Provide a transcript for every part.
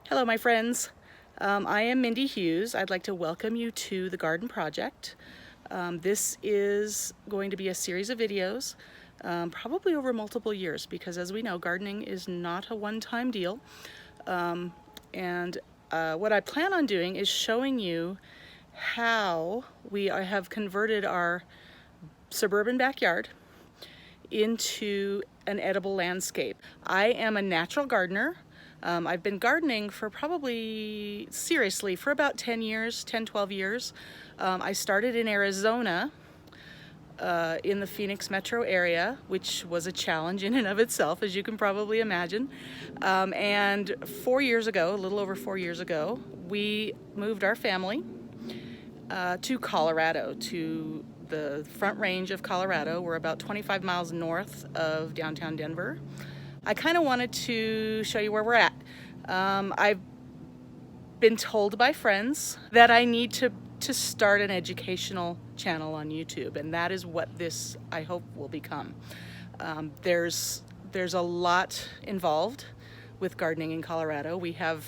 Hello, my friends. I am Mindy Hughes. I'd like to welcome you to the Garden Project. This is going to be a series of videos, probably over multiple years, because as we know, gardening is not a one-time deal. And what I plan on doing is showing you how we have converted our suburban backyard into an edible landscape. I am a natural gardener. I've been gardening for probably, seriously, for about 10 years, 10, 12 years. I started in Arizona, in the Phoenix metro area, which was a challenge in and of itself, as you can probably imagine. And 4 years ago, a little over 4 years ago, we moved our family to Colorado, to the Front Range of Colorado. We're about 25 miles north of downtown Denver. I kind of wanted to show you where we're at. I've been told by friends that I need to start an educational channel on YouTube, and that is what this, I hope, will become. There's a lot involved with gardening in Colorado. We have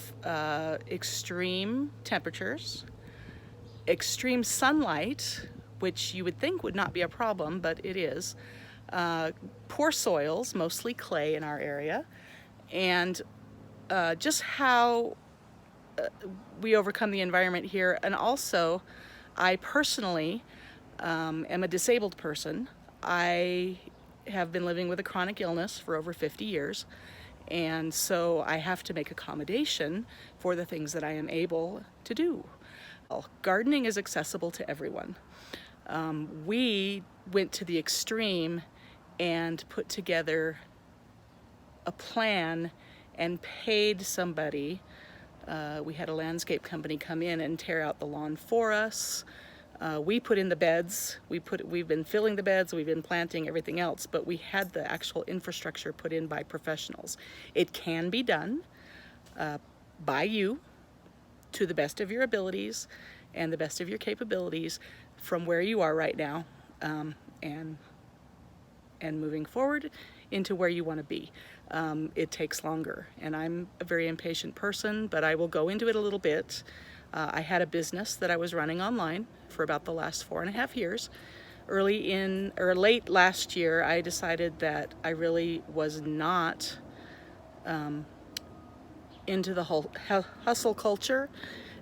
extreme temperatures, extreme sunlight, which you would think would not be a problem, but it is. Poor soils, mostly clay in our area, and just how we overcome the environment here. And also, I personally am a disabled person. I have been living with a chronic illness for over 50 years, and so I have to make accommodation for the things that I am able to do. Well, gardening is accessible to everyone. We went to the extreme and put together a plan and paid somebody. We had a landscape company come in and tear out the lawn for us. We put in the beds. We've been filling the beds, we've been planting everything else, but we had the actual infrastructure put in by professionals. It can be done by you to the best of your abilities and the best of your capabilities from where you are right now, and moving forward into where you want to be. It takes longer, and I'm a very impatient person, but I will go into it a little bit. I had a business that I was running online for about the last 4.5 years. Late last year, I decided that I really was not into the whole hustle culture,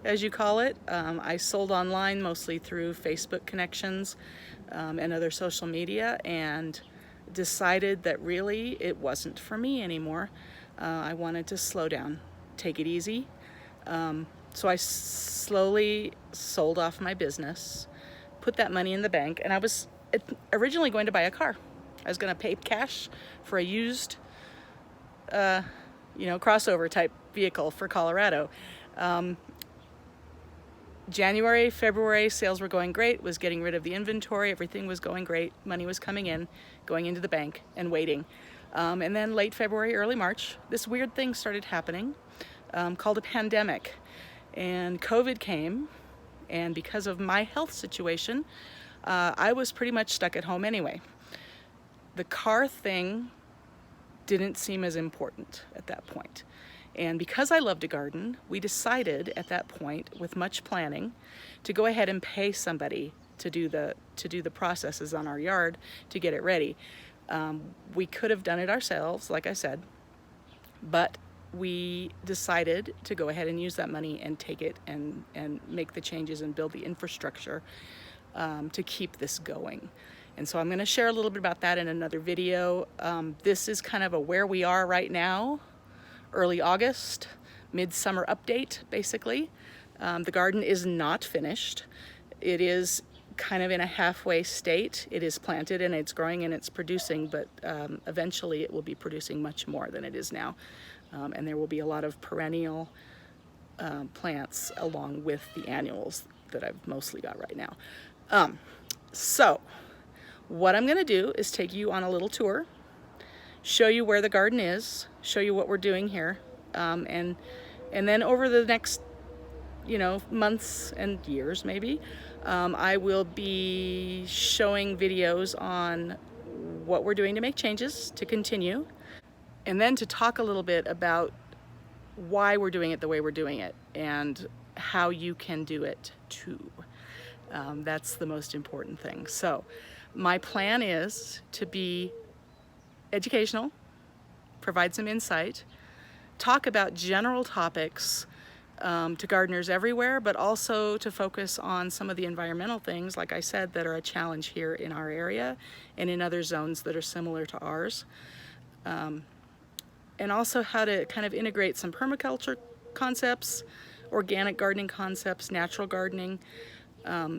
as you call it. I sold online mostly through Facebook connections and other social media, and decided that really it wasn't for me anymore. I wanted to slow down, take it easy. So I slowly sold off my business, put that money in the bank, and I was originally going to buy a car. I was going to pay cash for a used, crossover type vehicle for Colorado. January, February, sales were going great, was getting rid of the inventory, everything was going great, money was coming in, going into the bank and waiting. And then late February, early March, this weird thing started happening called a pandemic. And COVID came, and because of my health situation, I was pretty much stuck at home anyway. The car thing didn't seem as important at that point. And because I love to garden, we decided at that point, with much planning, to go ahead and pay somebody to do the processes on our yard to get it ready. We could have done it ourselves, like I said, but we decided to go ahead and use that money and take it and make the changes and build the infrastructure to keep this going. And so I'm going to share a little bit about that in another video. This is kind of a where we are right now. Early August, midsummer update, basically. The garden is not finished. It is kind of in a halfway state. It is planted and it's growing and it's producing, but eventually it will be producing much more than it is now. And there will be a lot of perennial plants along with the annuals that I've mostly got right now. So what I'm gonna do is take you on a little tour, show you where the garden is, show you what we're doing here, and then over the next, months and years maybe, I will be showing videos on what we're doing to make changes to continue, and then to talk a little bit about why we're doing it the way we're doing it and how you can do it too. That's the most important thing. So my plan is to be educational, provide some insight, talk about general topics to gardeners everywhere, but also to focus on some of the environmental things, like I said, that are a challenge here in our area and in other zones that are similar to ours. And also how to kind of integrate some permaculture concepts, organic gardening concepts, natural gardening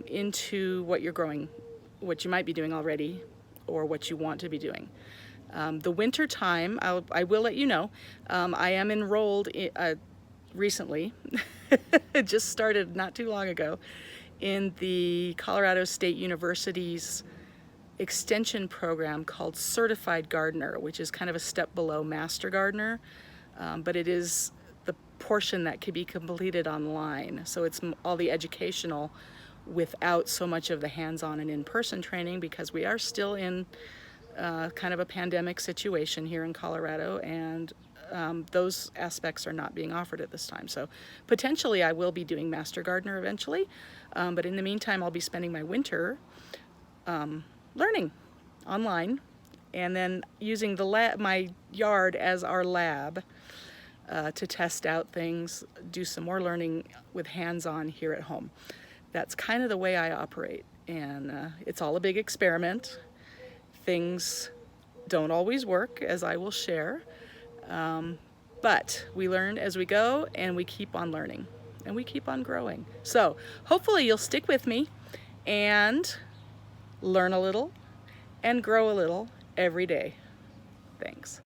into what you're growing, what you might be doing already, or what you want to be doing. The winter time, I will let you know, I am enrolled recently, it just started not too long ago, in the Colorado State University's extension program called Certified Gardener, which is kind of a step below Master Gardener, but it is the portion that can be completed online. So it's all the educational without so much of the hands-on and in-person training, because we are still in kind of a pandemic situation here in Colorado, and those aspects are not being offered at this time. So potentially I will be doing Master Gardener eventually, but in the meantime I'll be spending my winter learning online, and then using my yard as our lab to test out things, do some more learning with hands-on here at home. That's kind of the way I operate, and it's all a big experiment. Things don't always work, as I will share, but we learn as we go, and we keep on learning, and we keep on growing. So hopefully you'll stick with me and learn a little and grow a little every day. Thanks.